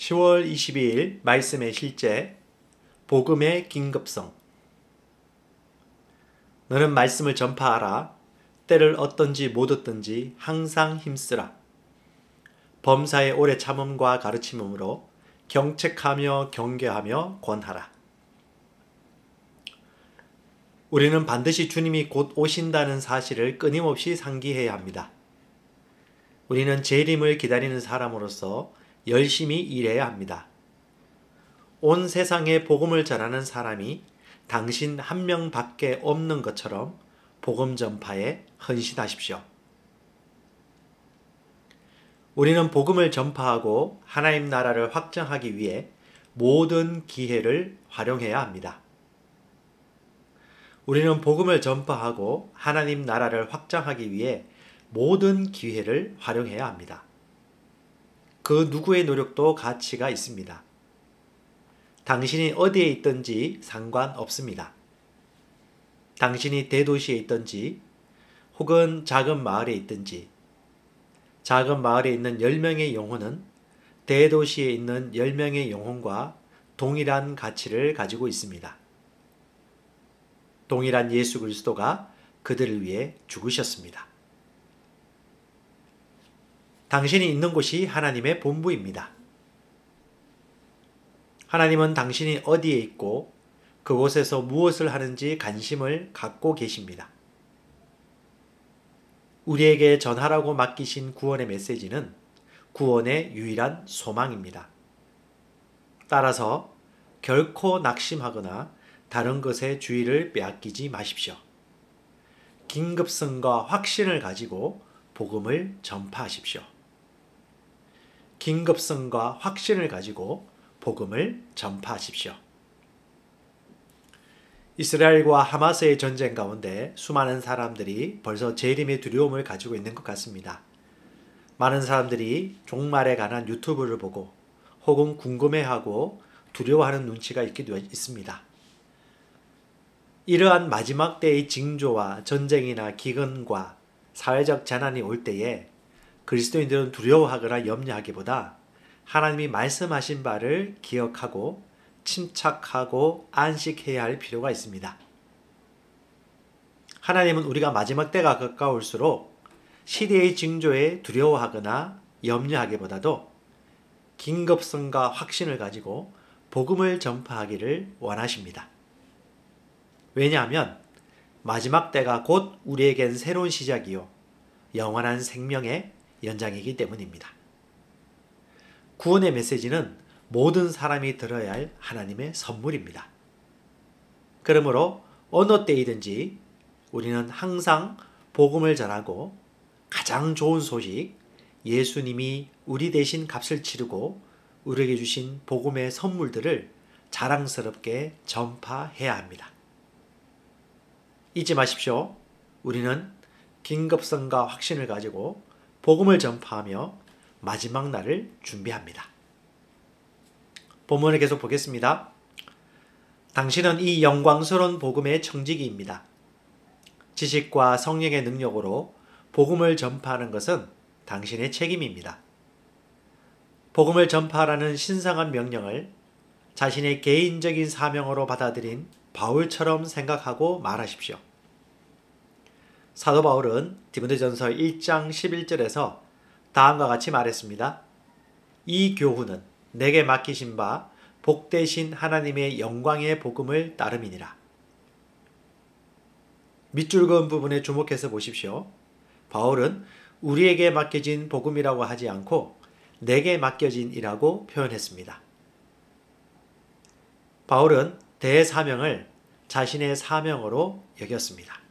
10월 22일 말씀의 실제 복음의 긴급성. 너는 말씀을 전파하라. 때를 얻든지 못 얻든지 항상 힘쓰라. 범사의 오래 참음과 가르침으로 경책하며 경계하며 권하라. 우리는 반드시 주님이 곧 오신다는 사실을 끊임없이 상기해야 합니다. 우리는 재림을 기다리는 사람으로서 열심히 일해야 합니다. 온 세상에 복음을 전하는 사람이 당신 한 명밖에 없는 것처럼 복음 전파에 헌신하십시오. 우리는 복음을 전파하고 하나님 나라를 확장하기 위해 모든 기회를 활용해야 합니다. 우리는 복음을 전파하고 하나님 나라를 확장하기 위해 모든 기회를 활용해야 합니다. 그 누구의 노력도 가치가 있습니다. 당신이 어디에 있든지 상관없습니다. 당신이 대도시에 있든지 혹은 작은 마을에 있든지 작은 마을에 있는 10명의 영혼은 대도시에 있는 10명의 영혼과 동일한 가치를 가지고 있습니다. 동일한 예수 그리스도가 그들을 위해 죽으셨습니다. 당신이 있는 곳이 하나님의 본부입니다. 하나님은 당신이 어디에 있고 그곳에서 무엇을 하는지 관심을 갖고 계십니다. 우리에게 전하라고 맡기신 구원의 메시지는 구원의 유일한 소망입니다. 따라서 결코 낙심하거나 다른 것에 주의를 빼앗기지 마십시오. 긴급성과 확신을 가지고 복음을 전파하십시오. 긴급성과 확신을 가지고 복음을 전파하십시오. 이스라엘과 하마스의 전쟁 가운데 수많은 사람들이 벌써 재림의 두려움을 가지고 있는 것 같습니다. 많은 사람들이 종말에 관한 유튜브를 보고 혹은 궁금해하고 두려워하는 눈치가 있기도 있습니다. 이러한 마지막 때의 징조와 전쟁이나 기근과 사회적 재난이 올 때에 그리스도인들은 두려워하거나 염려하기보다 하나님이 말씀하신 바를 기억하고 침착하고 안식해야 할 필요가 있습니다. 하나님은 우리가 마지막 때가 가까울수록 시대의 징조에 두려워하거나 염려하기보다도 긴급성과 확신을 가지고 복음을 전파하기를 원하십니다. 왜냐하면 마지막 때가 곧 우리에겐 새로운 시작이요 영원한 생명의 연장이기 때문입니다. 구원의 메시지는 모든 사람이 들어야 할 하나님의 선물입니다. 그러므로 어느 때이든지 우리는 항상 복음을 전하고 가장 좋은 소식, 예수님이 우리 대신 값을 치르고 우리에게 주신 복음의 선물들을 자랑스럽게 전파해야 합니다. 잊지 마십시오. 우리는 긴급성과 확신을 가지고 복음을 전파하며 마지막 날을 준비합니다. 본문을 계속 보겠습니다. 당신은 이 영광스러운 복음의 청지기입니다. 지식과 성령의 능력으로 복음을 전파하는 것은 당신의 책임입니다. 복음을 전파하라는 신성한 명령을 자신의 개인적인 사명으로 받아들인 바울처럼 생각하고 말하십시오. 사도 바울은 디모데전서 1장 11절에서 다음과 같이 말했습니다. 이 교훈은 내게 맡기신 바 복되신 하나님의 영광의 복음을 따름이니라. 밑줄 그은 부분에 주목해서 보십시오. 바울은 우리에게 맡겨진 복음이라고 하지 않고 내게 맡겨진이라고 표현했습니다. 바울은 대사명을 자신의 사명으로 여겼습니다.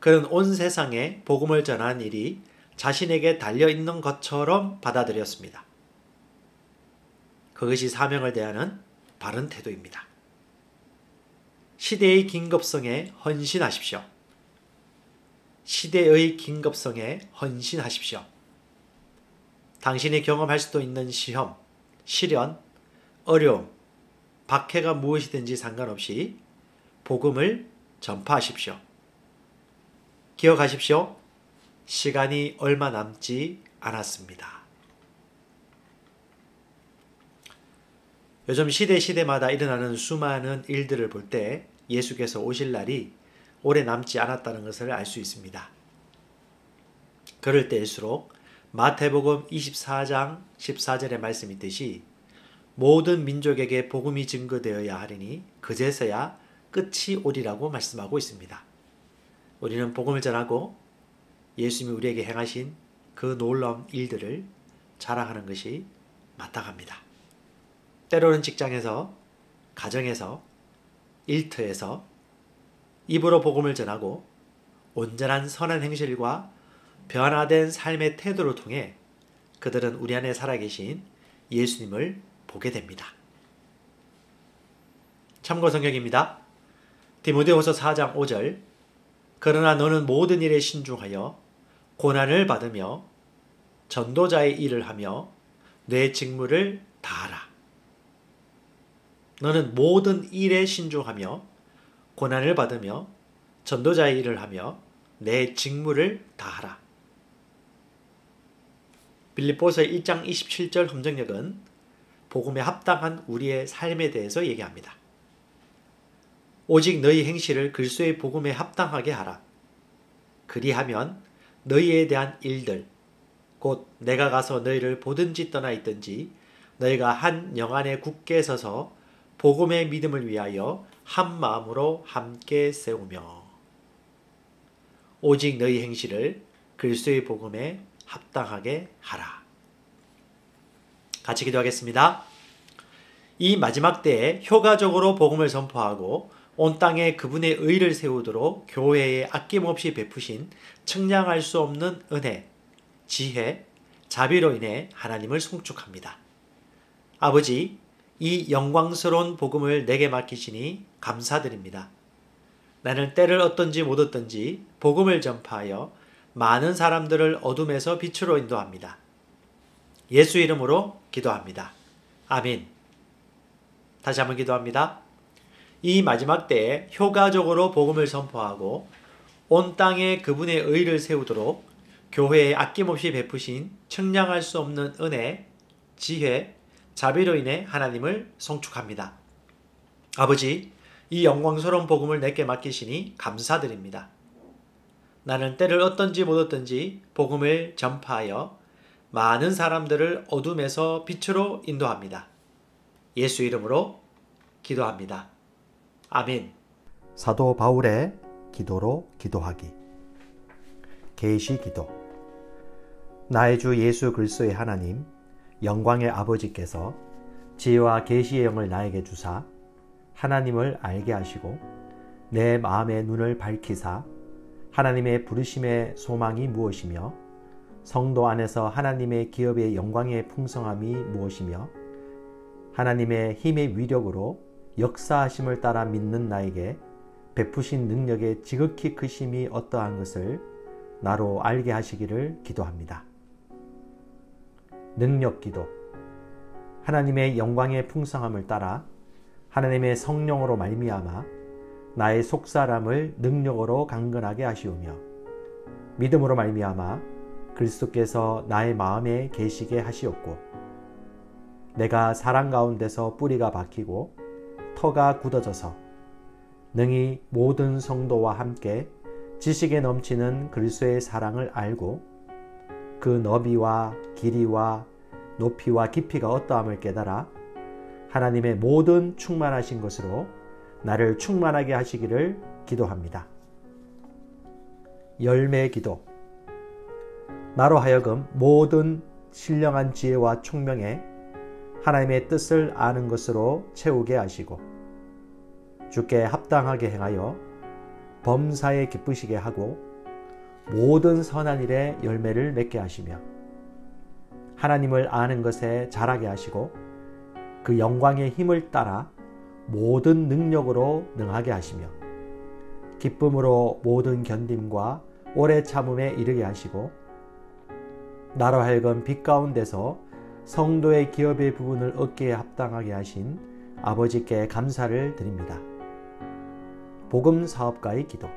그는 온 세상에 복음을 전하는 일이 자신에게 달려있는 것처럼 받아들였습니다. 그것이 사명을 대하는 바른 태도입니다. 시대의 긴급성에 헌신하십시오. 시대의 긴급성에 헌신하십시오. 당신이 경험할 수도 있는 시험, 시련, 어려움, 박해가 무엇이든지 상관없이 복음을 전파하십시오. 기억하십시오. 시간이 얼마 남지 않았습니다. 요즘 시대마다 일어나는 수많은 일들을 볼 때 예수께서 오실 날이 오래 남지 않았다는 것을 알 수 있습니다. 그럴 때일수록 마태복음 24장 14절의 말씀이 있듯이 모든 민족에게 복음이 증거되어야 하리니 그제서야 끝이 오리라고 말씀하고 있습니다. 우리는 복음을 전하고 예수님이 우리에게 행하신 그 놀라운 일들을 자랑하는 것이 마땅합니다. 때로는 직장에서, 가정에서, 일터에서 입으로 복음을 전하고 온전한 선한 행실과 변화된 삶의 태도를 통해 그들은 우리 안에 살아계신 예수님을 보게 됩니다. 참고 성경입니다. 디모데후서 4장 5절 그러나 너는 모든 일에 신중하여 고난을 받으며 전도자의 일을 하며 내 직무를 다하라. 너는 모든 일에 신중하며 고난을 받으며 전도자의 일을 하며 내 직무를 다하라. 빌립보서 1장 27절 함정역은 복음에 합당한 우리의 삶에 대해서 얘기합니다. 오직 너희 행실을 그리스도의 복음에 합당하게 하라. 그리하면 너희에 대한 일들, 곧 내가 가서 너희를 보든지 떠나 있든지 너희가 한 영 안에 굳게 서서 복음의 믿음을 위하여 한 마음으로 함께 세우며 오직 너희 행실을 그리스도의 복음에 합당하게 하라. 같이 기도하겠습니다. 이 마지막 때에 효과적으로 복음을 선포하고 온 땅에 그분의 의를 세우도록 교회에 아낌없이 베푸신 측량할 수 없는 은혜, 지혜, 자비로 인해 하나님을 송축합니다. 아버지, 이 영광스러운 복음을 내게 맡기시니 감사드립니다. 나는 때를 얻든지 못 얻든지 복음을 전파하여 많은 사람들을 어둠에서 빛으로 인도합니다. 예수 이름으로 기도합니다. 아멘. 다시 한번 기도합니다. 이 마지막 때에 효과적으로 복음을 선포하고 온 땅에 그분의 의를 세우도록 교회에 아낌없이 베푸신 측량할 수 없는 은혜, 지혜, 자비로 인해 하나님을 송축합니다. 아버지, 이 영광스러운 복음을 내게 맡기시니 감사드립니다. 나는 때를 얻든지 못 얻든지 복음을 전파하여 많은 사람들을 어둠에서 빛으로 인도합니다. 예수 이름으로 기도합니다. 아멘. 사도 바울의 기도로 기도하기. 계시 기도. 나의 주 예수 그리스도의 하나님, 영광의 아버지께서 지혜와 계시의 영을 나에게 주사 하나님을 알게 하시고 내 마음의 눈을 밝히사 하나님의 부르심의 소망이 무엇이며 성도 안에서 하나님의 기업의 영광의 풍성함이 무엇이며 하나님의 힘의 위력으로 역사하심을 따라 믿는 나에게 베푸신 능력의 지극히 크심이 어떠한 것을 나로 알게 하시기를 기도합니다. 능력 기도. 하나님의 영광의 풍성함을 따라 하나님의 성령으로 말미암아 나의 속사람을 능력으로 강건하게 하시오며 믿음으로 말미암아 그리스도께서 나의 마음에 계시게 하시옵고 내가 사랑 가운데서 뿌리가 박히고 터가 굳어져서 능히 모든 성도와 함께 지식에 넘치는 그리스도의 사랑을 알고 그 너비와 길이와 높이와 깊이가 어떠함을 깨달아 하나님의 모든 충만하신 것으로 나를 충만하게 하시기를 기도합니다. 열매 기도. 나로 하여금 모든 신령한 지혜와 총명에 하나님의 뜻을 아는 것으로 채우게 하시고 주께 합당하게 행하여 범사에 기쁘시게 하고 모든 선한 일에 열매를 맺게 하시며 하나님을 아는 것에 자라게 하시고 그 영광의 힘을 따라 모든 능력으로 능하게 하시며 기쁨으로 모든 견딤과 오래 참음에 이르게 하시고 나로 하여금 빛 가운데서 성도의 기업의 부분을 얻기에 합당하게 하신 아버지께 감사를 드립니다. 복음 사업가의 기도.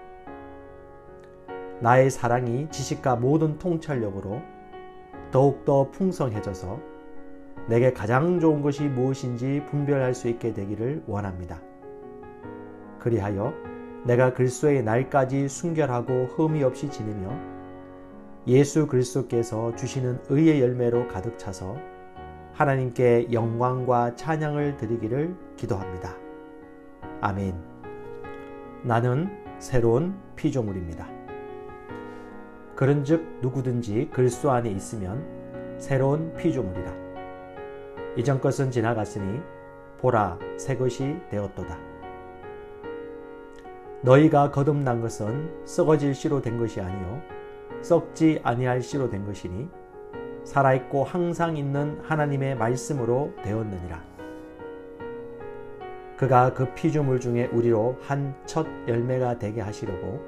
나의 사랑이 지식과 모든 통찰력으로 더욱더 풍성해져서 내게 가장 좋은 것이 무엇인지 분별할 수 있게 되기를 원합니다. 그리하여 내가 그리스도의 날까지 순결하고 흠이 없이 지내며 예수 그리스도께서 주시는 의의 열매로 가득 차서 하나님께 영광과 찬양을 드리기를 기도합니다. 아멘. 나는 새로운 피조물입니다. 그런즉 누구든지 그리스도 안에 있으면 새로운 피조물이라. 이전 것은 지나갔으니 보라 새 것이 되었도다. 너희가 거듭난 것은 썩어질 씨로 된 것이 아니요 썩지 아니할 씨로 된 것이니 살아있고 항상 있는 하나님의 말씀으로 되었느니라. 그가 그 피조물 중에 우리로 한 첫 열매가 되게 하시려고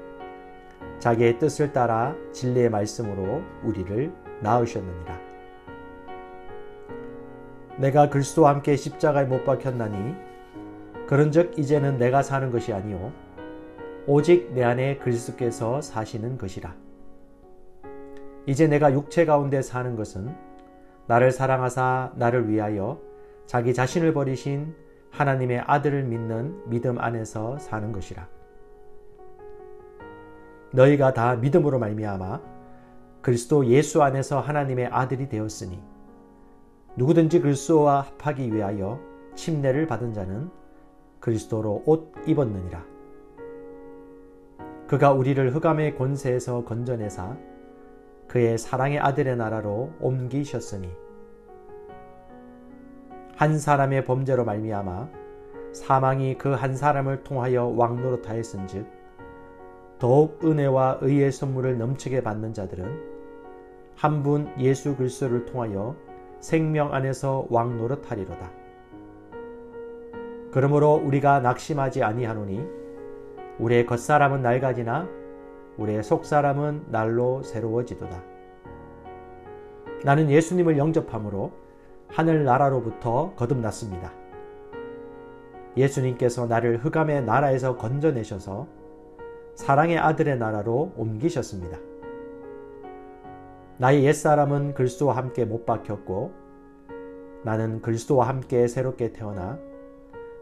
자기의 뜻을 따라 진리의 말씀으로 우리를 낳으셨느니라. 내가 그리스도와 함께 십자가에 못 박혔나니 그런즉 이제는 내가 사는 것이 아니요 오직 내 안에 그리스도께서 사시는 것이라. 이제 내가 육체 가운데 사는 것은 나를 사랑하사 나를 위하여 자기 자신을 버리신 하나님의 아들을 믿는 믿음 안에서 사는 것이라. 너희가 다 믿음으로 말미암아 그리스도 예수 안에서 하나님의 아들이 되었으니 누구든지 그리스도와 합하기 위하여 침례를 받은 자는 그리스도로 옷 입었느니라. 그가 우리를 흑암의 권세에서 건져내사 그의 사랑의 아들의 나라로 옮기셨으니 한 사람의 범죄로 말미암아 사망이 그 한 사람을 통하여 왕노릇하였은즉 더욱 은혜와 의의 선물을 넘치게 받는 자들은 한 분 예수 그리스도를 통하여 생명 안에서 왕노릇하리로다. 그러므로 우리가 낙심하지 아니하노니 우리의 겉사람은 낡아지나 우리의 속사람은 날로 새로워지도다. 나는 예수님을 영접함으로 하늘나라로부터 거듭났습니다. 예수님께서 나를 흑암의 나라에서 건져내셔서 사랑의 아들의 나라로 옮기셨습니다. 나의 옛사람은 그리스도와 함께 못 박혔고 나는 그리스도와 함께 새롭게 태어나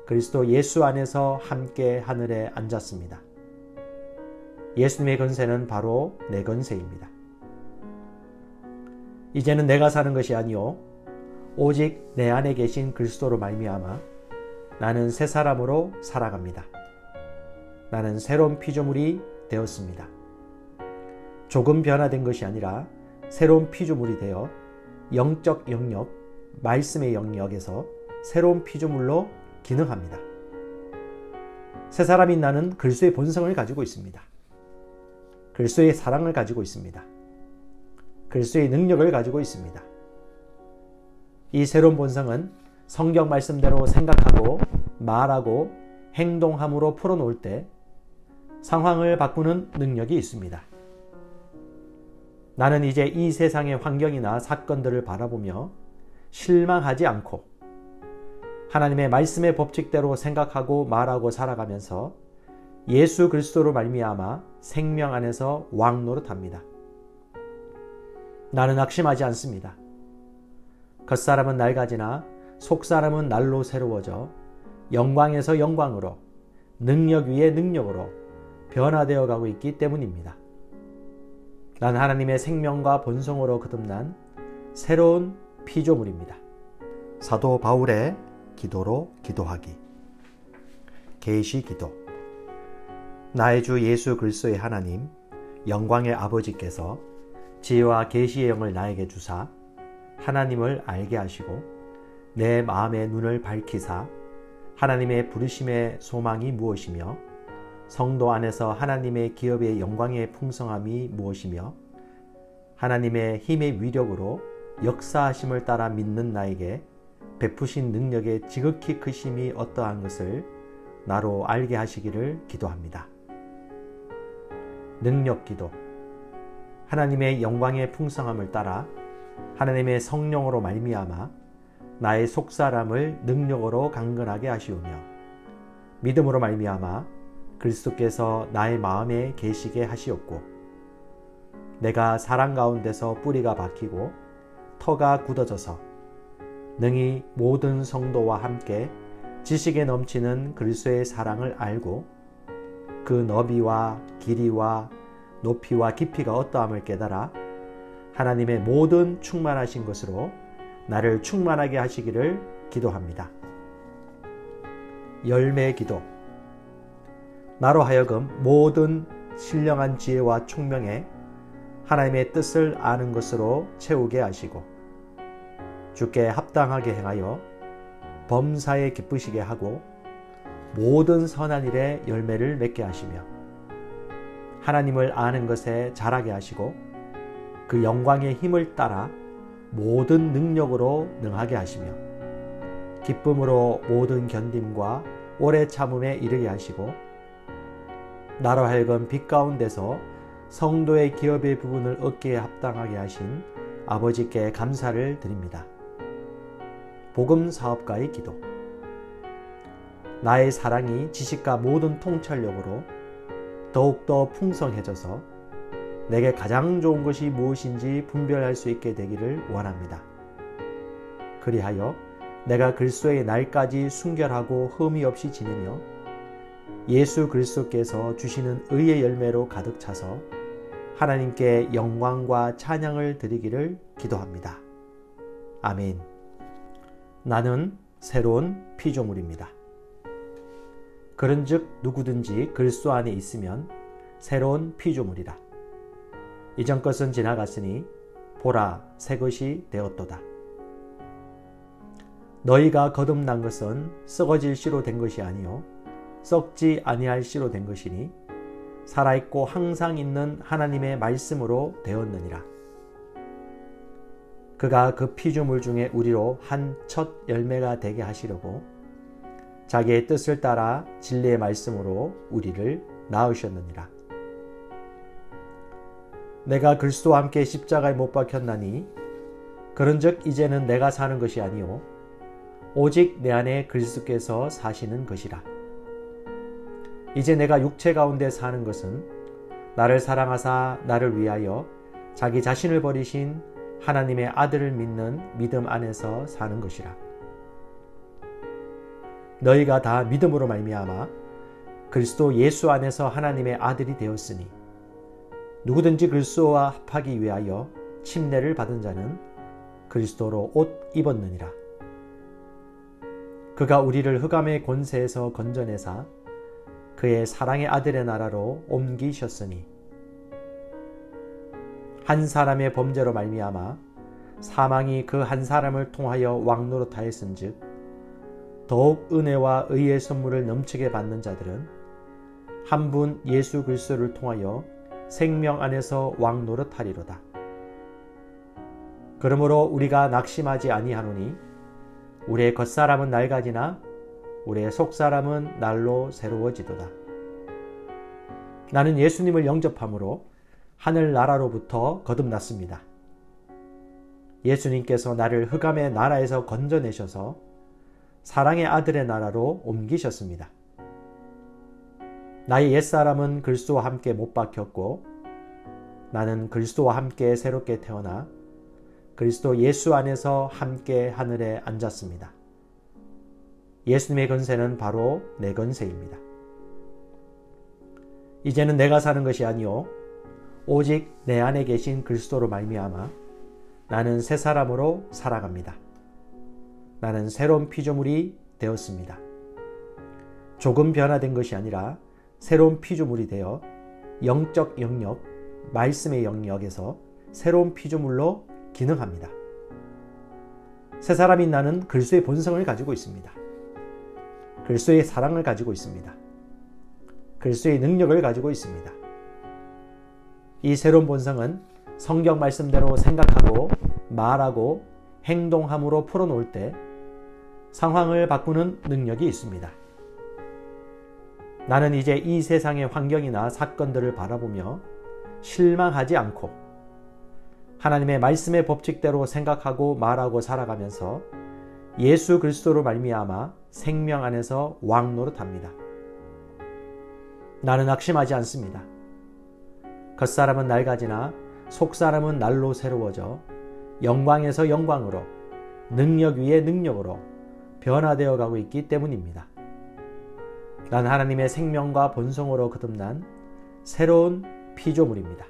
그리스도 예수 안에서 함께 하늘에 앉았습니다. 예수님의 건세는 바로 내 건세입니다. 이제는 내가 사는 것이 아니요 오직 내 안에 계신 그리스도로 말미암아 나는 새 사람으로 살아갑니다. 나는 새로운 피조물이 되었습니다. 조금 변화된 것이 아니라 새로운 피조물이 되어 영적 영역, 말씀의 영역에서 새로운 피조물로 기능합니다. 새 사람인 나는 그리스도의 본성을 가지고 있습니다. 그리스도의 사랑을 가지고 있습니다. 그리스도의 능력을 가지고 있습니다. 이 새로운 본성은 성경 말씀대로 생각하고 말하고 행동함으로 풀어놓을 때 상황을 바꾸는 능력이 있습니다. 나는 이제 이 세상의 환경이나 사건들을 바라보며 실망하지 않고 하나님의 말씀의 법칙대로 생각하고 말하고 살아가면서 예수 그리스도로 말미암아 생명 안에서 왕노릇합니다. 나는 낙심하지 않습니다. 겉사람은 낡아지나 속사람은 날로 새로워져 영광에서 영광으로 능력 위에 능력으로 변화되어 가고 있기 때문입니다. 난 하나님의 생명과 본성으로 거듭난 새로운 피조물입니다. 사도 바울의 기도로 기도하기. 계시 기도. 나의 주 예수 그리스도의 하나님 영광의 아버지께서 지혜와 계시의 영을 나에게 주사 하나님을 알게 하시고 내 마음의 눈을 밝히사 하나님의 부르심의 소망이 무엇이며 성도 안에서 하나님의 기업의 영광의 풍성함이 무엇이며 하나님의 힘의 위력으로 역사하심을 따라 믿는 나에게 베푸신 능력의 지극히 크심이 어떠한 것을 나로 알게 하시기를 기도합니다. 능력 기도. 하나님의 영광의 풍성함을 따라 하나님의 성령으로 말미암아 나의 속사람을 능력으로 강건하게 하시오며 믿음으로 말미암아 그리스도께서 나의 마음에 계시게 하시옵고 내가 사랑 가운데서 뿌리가 박히고 터가 굳어져서 능히 모든 성도와 함께 지식에 넘치는 그리스도의 사랑을 알고 그 너비와 길이와 높이와 깊이가 어떠함을 깨달아 하나님의 모든 충만하신 것으로 나를 충만하게 하시기를 기도합니다. 열매 기도. 나로 하여금 모든 신령한 지혜와 총명에 하나님의 뜻을 아는 것으로 채우게 하시고 주께 합당하게 행하여 범사에 기쁘시게 하고 모든 선한 일에 열매를 맺게 하시며 하나님을 아는 것에 자라게 하시고 그 영광의 힘을 따라 모든 능력으로 능하게 하시며 기쁨으로 모든 견딤과 오래 참음에 이르게 하시고 나로 하여금 빛 가운데서 성도의 기업의 부분을 얻기에 합당하게 하신 아버지께 감사를 드립니다. 복음 사업가의 기도. 나의 사랑이 지식과 모든 통찰력으로 더욱더 풍성해져서 내게 가장 좋은 것이 무엇인지 분별할 수 있게 되기를 원합니다. 그리하여 내가 그리스도의 날까지 순결하고 흠이 없이 지내며 예수 그리스도께서 주시는 의의 열매로 가득 차서 하나님께 영광과 찬양을 드리기를 기도합니다. 아멘. 나는 새로운 피조물입니다. 그런즉 누구든지 그리스도 안에 있으면 새로운 피조물이라. 이전 것은 지나갔으니 보라 새 것이 되었도다. 너희가 거듭난 것은 썩어질 씨로 된 것이 아니요 썩지 아니할 씨로 된 것이니 살아있고 항상 있는 하나님의 말씀으로 되었느니라. 그가 그 피조물 중에 우리로 한 첫 열매가 되게 하시려고 자기의 뜻을 따라 진리의 말씀으로 우리를 낳으셨느니라. 내가 그리스도와 함께 십자가에 못 박혔나니 그런즉 이제는 내가 사는 것이 아니요 오직 내 안에 그리스도께서 사시는 것이라. 이제 내가 육체 가운데 사는 것은 나를 사랑하사 나를 위하여 자기 자신을 버리신 하나님의 아들을 믿는 믿음 안에서 사는 것이라. 너희가 다 믿음으로 말미암아 그리스도 예수 안에서 하나님의 아들이 되었으니 누구든지 그리스도와 합하기 위하여 침례를 받은 자는 그리스도로 옷 입었느니라. 그가 우리를 흑암의 권세에서 건져내사 그의 사랑의 아들의 나라로 옮기셨으니 한 사람의 범죄로 말미암아 사망이 그 한 사람을 통하여 왕노릇하였은즉 더욱 은혜와 의의 선물을 넘치게 받는 자들은 한 분 예수 그리스도를 통하여 생명 안에서 왕노릇하리로다. 그러므로 우리가 낙심하지 아니하노니 우리의 겉사람은 낡아지나 우리의 속사람은 날로 새로워지도다. 나는 예수님을 영접함으로 하늘나라로부터 거듭났습니다. 예수님께서 나를 흑암의 나라에서 건져내셔서 사랑의 아들의 나라로 옮기셨습니다. 나의 옛사람은 그리스도와 함께 못 박혔고 나는 그리스도와 함께 새롭게 태어나 그리스도 예수 안에서 함께 하늘에 앉았습니다. 예수님의 건세는 바로 내 건세입니다. 이제는 내가 사는 것이 아니요 오직 내 안에 계신 그리스도로 말미암아 나는 새 사람으로 살아갑니다. 나는 새로운 피조물이 되었습니다. 조금 변화된 것이 아니라 새로운 피조물이 되어 영적 영역, 말씀의 영역에서 새로운 피조물로 기능합니다. 새 사람인 나는 그리스도의 본성을 가지고 있습니다. 그리스도의 사랑을 가지고 있습니다. 그리스도의 능력을 가지고 있습니다. 이 새로운 본성은 성경 말씀대로 생각하고 말하고 행동함으로 풀어놓을 때 상황을 바꾸는 능력이 있습니다. 나는 이제 이 세상의 환경이나 사건들을 바라보며 실망하지 않고 하나님의 말씀의 법칙대로 생각하고 말하고 살아가면서 예수 그리스도로 말미암아 생명 안에서 왕노릇합니다. 나는 낙심하지 않습니다. 겉사람은 낡아지나 속사람은 날로 새로워져 영광에서 영광으로 능력 위에 능력으로 변화되어 가고 있기 때문입니다. 난 하나님의 생명과 본성으로 거듭난 새로운 피조물입니다.